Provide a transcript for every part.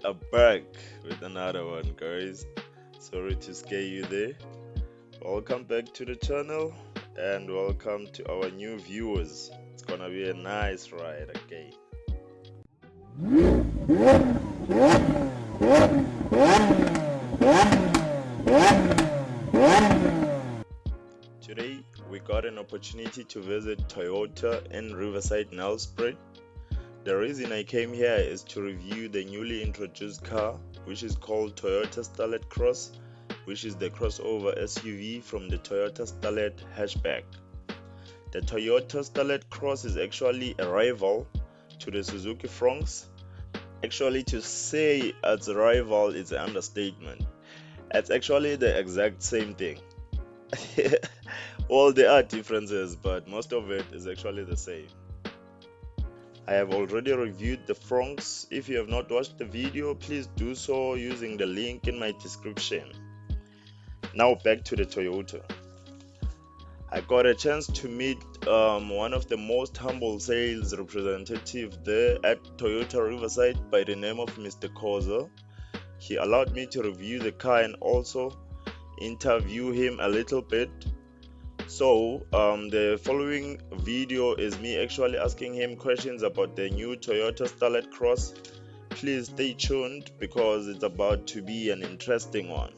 are back with another one, guys. Sorry to scare you there. Welcome back to the channel and welcome to our new viewers. It's gonna be a nice ride, okay? Today, we got an opportunity to visit Toyota in Riverside, Nelspruit. The reason I came here is to review the newly introduced car, which is called Toyota Starlet Cross, which is the crossover SUV from the Toyota Starlet hatchback. The Toyota Starlet Cross is actually a rival to the Suzuki Fronx. Actually, to say it's a rival is an understatement. It's actually the exact same thing. Well, there are differences, but most of it is actually the same. I have already reviewed the Fronx. If you have not watched the video, please do so using the link in my description. Now back to the Toyota. I got a chance to meet one of the most humble sales representative there at Toyota Riverside by the name of Mr. Koza. He allowed me to review the car and also interview him a little bit. So the following video is me actually asking him questions about the new Toyota Starlet Cross. Please stay tuned because it's about to be an interesting one.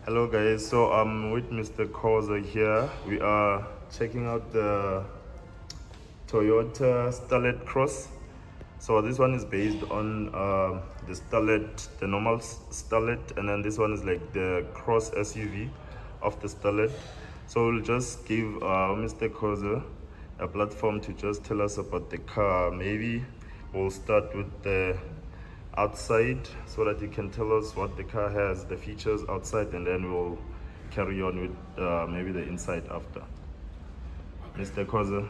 Hello guys, so I'm with Mr. Koza here. We are checking out the Toyota Starlet Cross. So this one is based on the Starlet, the normal Starlet, and then this one is like the Cross SUV of the Starlet. So we'll just give Mr. Koza a platform to just tell us about the car. Maybe we'll start with the outside so that you can tell us what the car has, the features outside, and then we'll carry on with maybe the inside after. Mr. Koza.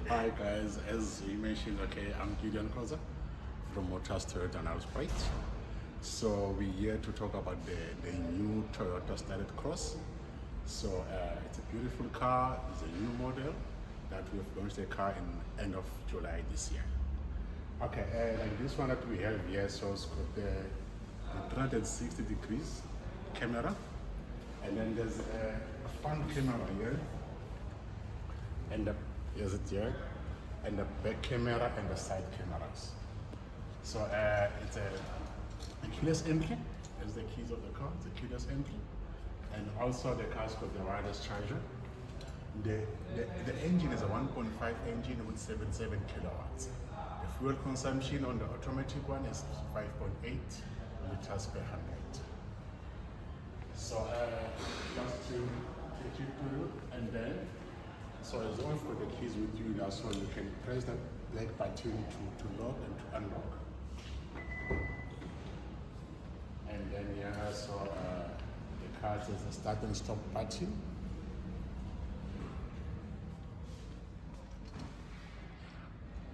Hi guys, as you mentioned, I'm Gideon Koza from Motors Toyota Nelspruit. So we're here to talk about the new Toyota Starlet Cross. So it's a beautiful car, it's a new model that we've launched the car in end of July this year. Like this one that we have here, so it's got the 360 degrees camera, and then there's a front camera here, and here's it here, and the back camera and the side cameras. So it's a keyless entry. There's the keys of the car. It's a keyless entry, and also the car's got the wireless charger. The engine is a 1.5 engine with 77 kilowatts. The fuel consumption on the automatic one is 5.8 liters per 100. So just to take you through, and then so as long as you've got the keys with you now, so you can press the black button to lock and to unlock. And then so the car says the start and stop button.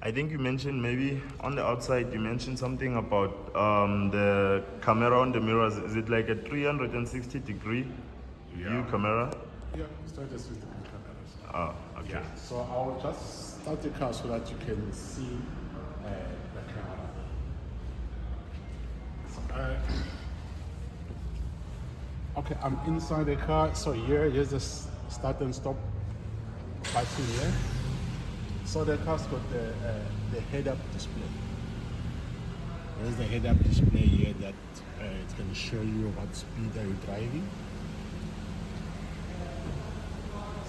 I think you mentioned maybe on the outside, you mentioned something about the camera on the mirrors. Is it like a 360 degree view camera? Yeah, it's 360 degree cameras. Oh, okay. Yeah, so I'll just start the car so that you can see the camera. So, I'm inside the car. So here's the start and stop button here. So the car's got the head-up display. There's the head-up display here that it's going to show you what speed are you driving.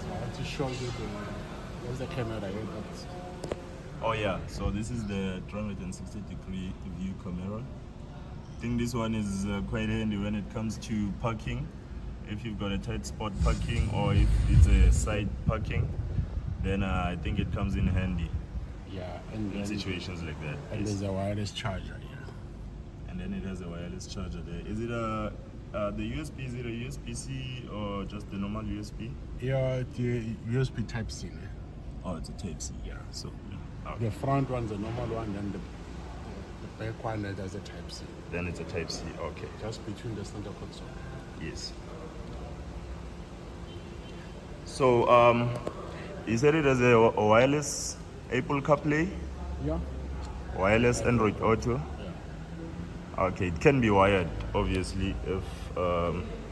So I want to show you there's the camera here. Oh yeah, so this is the 360 degree view camera. I think this one is quite handy when it comes to parking. If you've got a tight spot parking or if it's a side parking, then I think it comes in handy. Yeah, and in situations like that. And there's a wireless charger here. And then it has a wireless charger there. Is it the USB? Is it a USB-C or just the normal USB? Yeah, the USB Type-C. Oh, it's a Type-C. Yeah. So yeah. Okay. The front one's a normal one, and The back one, there's a Type C. Then it's a Type C. Okay. Just between the center console. Yes. So you said it as a wireless Apple CarPlay, Yeah. wireless Android Auto. Yeah. Okay, it can be wired, obviously, if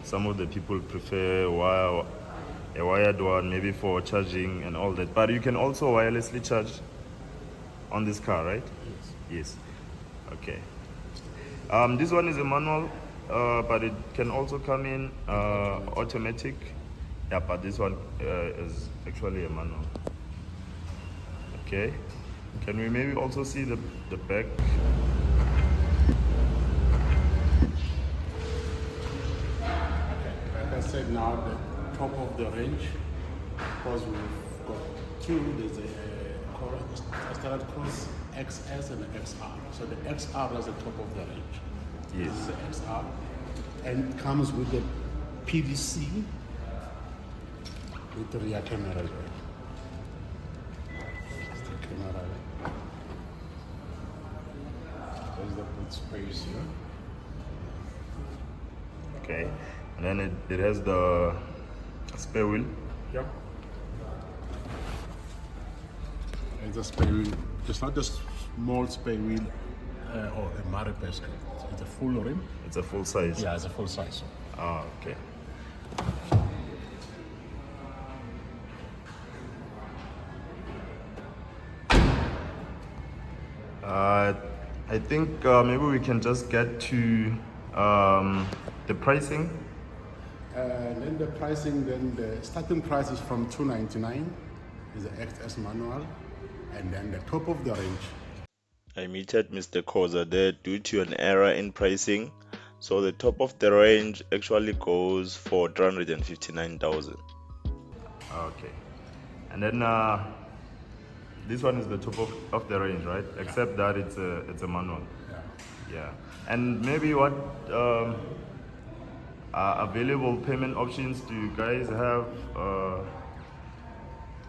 some of the people prefer a wired one, maybe for charging and all that. But you can also wirelessly charge on this car, right? Yes. Yes. Okay. This one is a manual, but it can also come in automatic. Yeah, but this one is actually a manual. Okay. Can we maybe also see the back? Like I said, now the top of the range, because we've got two. There's a Starlet Cross XS and an XR. So the XR is the top of the range. Yes. This is the XR, and it comes with the PDC with the rear camera as well. That's the camera. There's the boot space here. Okay. And then it has the spare wheel. Yep. It's a spare wheel. It's not a small spare wheel or a Mare Pesca. It's a full rim. It's a full size. Yeah, it's a full size. Ah, okay. I think maybe we can just get to the pricing. Then the pricing, then the starting price is from $299. Is the XS manual, and then the top of the range. I muted Mr. Koza there due to an error in pricing. So the top of the range actually goes for 359,000. Okay. And then this one is the top of the range, right? Yeah. Except that it's a manual. Yeah. Yeah. And maybe what available payment options do you guys have?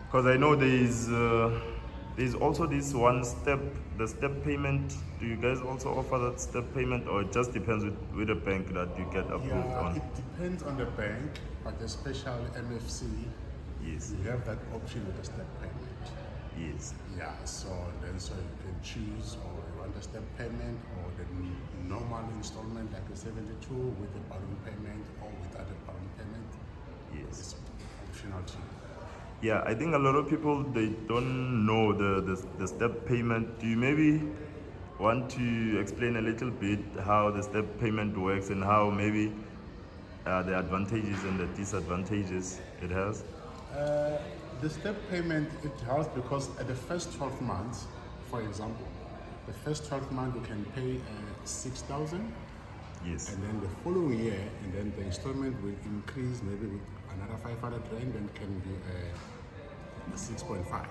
Because I know there's also this one step, the step payment. Do you guys also offer that step payment, or it just depends with the bank that you get approved on? It depends on the bank, but especially MFC, Yes. you have that option with the step payment. Yes. Yeah, so you can choose, or you want a step payment or the normal installment like a 72 with a balloon payment or without a balloon payment. Yes. It's optional to you. Yeah, I think a lot of people, they don't know the step payment. Do you maybe want to explain a little bit how the step payment works and how maybe the advantages and the disadvantages it has? The step payment, it helps because at the first 12 months, for example, the first 12 months you can pay 6,000. Yes. And then the following year, and then the installment will increase maybe with another 500 rand, and can be 6.5.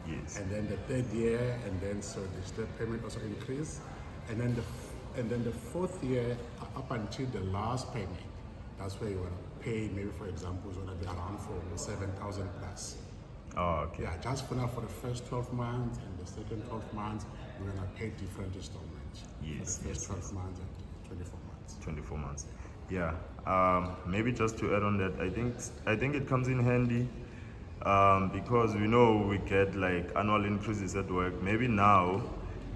Yes. And then the third year, and then so the step payment also increase, and then the fourth year up until the last payment, that's where you want to pay. Maybe for example, it's going to be around for 7,000 plus. Oh, okay. Yeah, just for now for the first 12 months and the second 12 months, we're going to pay different installments. Yes, For the first yes, 12 months and 24 months. 24 months. Yeah. Maybe just to add on that, I think it comes in handy because we know we get like annual increases at work. Maybe now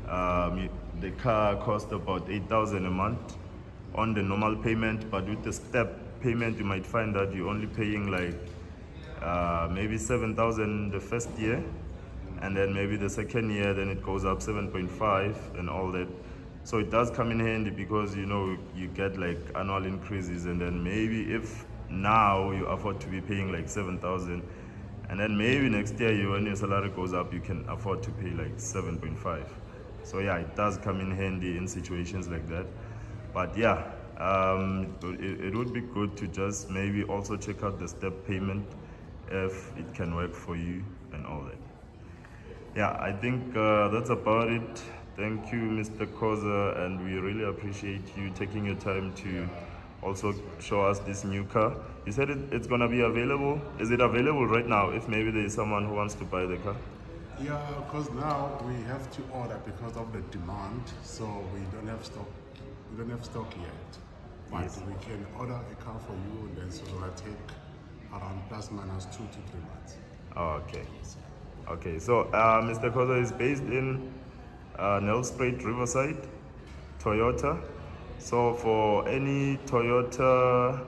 the car costs about 8,000 a month on the normal payment, but with the step payment you might find that you're only paying like maybe 7,000 the first year, and then maybe the second year then it goes up 7.5 and all that. So it does come in handy because you get like annual increases, and then maybe if now you afford to be paying like 7,000, and then maybe next year when your salary goes up you can afford to pay like 7.5. So yeah, it does come in handy in situations like that. But yeah, it would be good to just maybe also check out the step payment if it can work for you and all that. Yeah, I think that's about it. Thank you, Mr. Koza, and we really appreciate you taking your time to also show us this new car. You said it's gonna be available. Is it available right now if maybe there is someone who wants to buy the car? Yeah, because now we have to order because of the demand, so we don't have stock. We don't have stock yet, but Yes. we can order a car for you, and then it's gonna take around plus minus 2 to 3 months. Oh, okay. Okay, so Mr. Koza is based in Nelspruit, Riverside, Toyota. So for any Toyota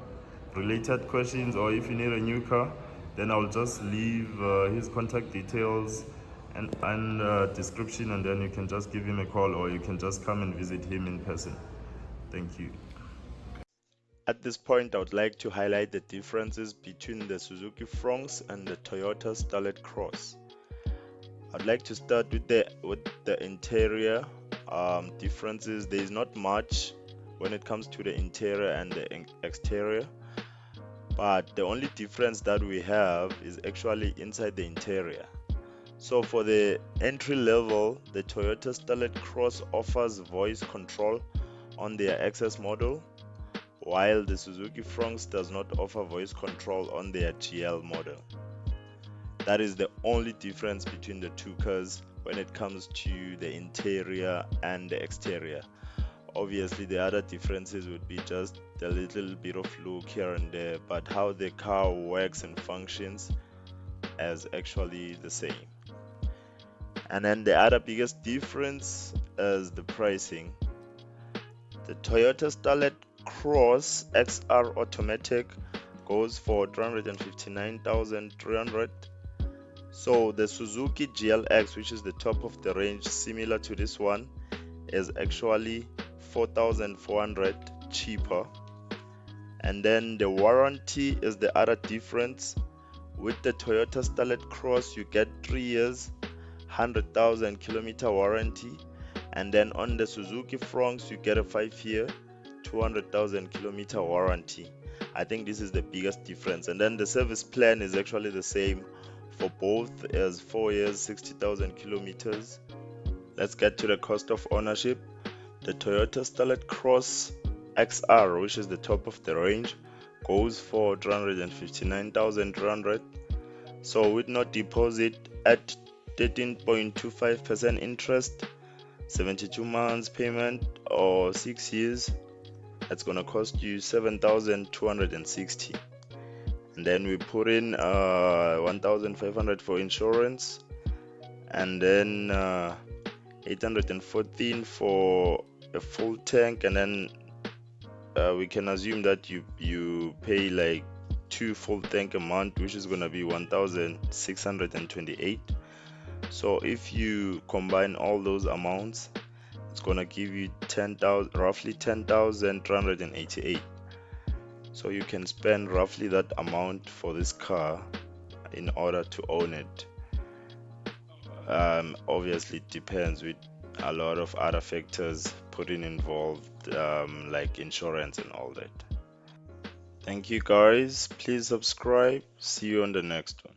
related questions or if you need a new car, then I'll just leave his contact details and description, and then you can just give him a call or you can just come and visit him in person. Thank you. At this point, I would like to highlight the differences between the Suzuki Fronx and the Toyota Starlet Cross. I'd like to start with the interior differences. There is not much when it comes to the interior and the exterior, but the only difference that we have is actually inside the interior. So for the entry level, the Toyota Starlet Cross offers voice control on their XS model, while the Suzuki Fronx does not offer voice control on their GL model. That is the only difference between the two cars when it comes to the interior and the exterior. Obviously, the other differences would be just a little bit of look here and there, but how the car works and functions is actually the same. And then the other biggest difference is the pricing. The Toyota Starlet Cross XR Automatic goes for 359,300. So the Suzuki GLX, which is the top of the range, similar to this one, is actually 4,400 cheaper. And then the warranty is the other difference. With the Toyota Starlet Cross, you get 3 years, 100,000 kilometer warranty. And then on the Suzuki Fronx, you get a 5-year, 200,000 kilometer warranty. I think this is the biggest difference. And then the service plan is actually the same for both, as 4 years, 60,000 kilometers. Let's get to the cost of ownership. The Toyota Starlet Cross XR, which is the top of the range, goes for 359,300. So with no deposit at 13.25% interest, 72 months payment or 6 years, that's gonna cost you 7,260. And then we put in 1,500 for insurance, and then 814 for a full tank, and then we can assume that you pay like 2 full tank a month, which is gonna be 1,628. So if you combine all those amounts, it's gonna give you 10,000, roughly 10,388. So you can spend roughly that amount for this car in order to own it. Obviously, it depends with a lot of other factors put in involved, like insurance and all that. Thank you guys. Please subscribe. See you on the next one.